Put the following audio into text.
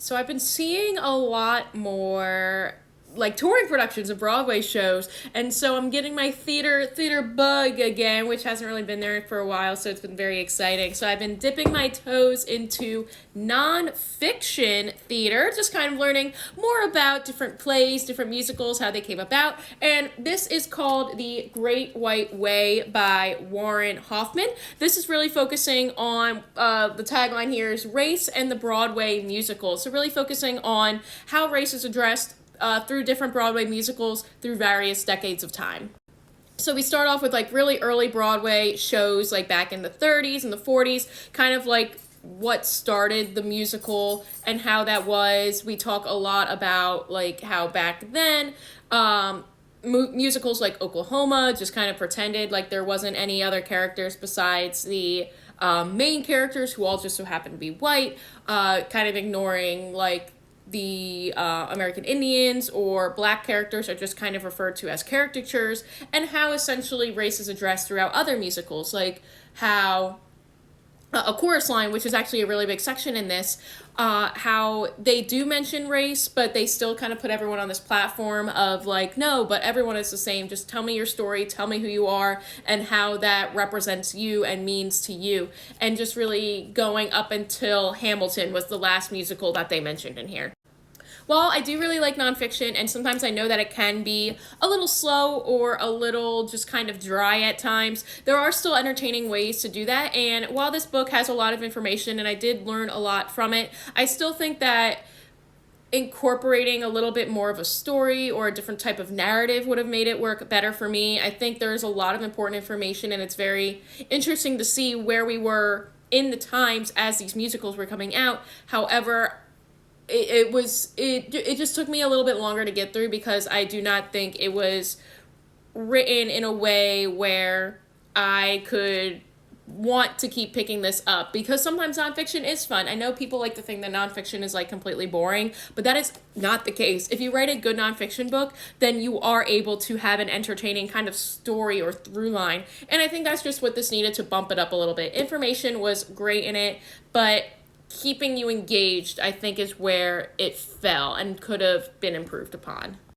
So I've been seeing a lot more like touring productions of Broadway shows, and so I'm getting my theater bug again, which hasn't really been there for a while, so it's been very exciting. So I've been dipping my toes into nonfiction theater, just kind of learning more about different plays, different musicals, how they came about, and this is called The Great White Way by Warren Hoffman. This is really focusing on the tagline here is race and the Broadway musical. So really focusing on how race is addressed through different Broadway musicals through various decades of time. So we start off with like really early Broadway shows like back in the 30s and the 40s, kind of like what started the musical and how that was. We talk a lot about like how back then musicals like Oklahoma just kind of pretended like there wasn't any other characters besides the main characters who all just so happen to be white, kind of ignoring like the American Indians or black characters are just kind of referred to as caricatures, and how essentially race is addressed throughout other musicals, like how a chorus line, which is actually a really big section in this, how they do mention race, but they still kind of put everyone on this platform of like, no, but everyone is the same. Just tell me your story, tell me who you are, and how that represents you and means to you. And just really going up until Hamilton was the last musical that they mentioned in here. While I do really like nonfiction, and sometimes I know that it can be a little slow or a little just kind of dry at times, there are still entertaining ways to do that. And while this book has a lot of information and I did learn a lot from it, I still think that incorporating a little bit more of a story or a different type of narrative would have made it work better for me. I think there's a lot of important information, and it's very interesting to see where we were in the times as these musicals were coming out. However, it just took me a little bit longer to get through because I do not think it was written in a way where I could want to keep picking this up, because sometimes nonfiction is fun. I know people like to think that nonfiction is like completely boring, but that is not the case. If you write a good nonfiction book, then you are able to have an entertaining kind of story or through line. And I think that's just what this needed to bump it up a little bit. Information was great in it, but keeping you engaged, I think, is where it fell and could have been improved upon.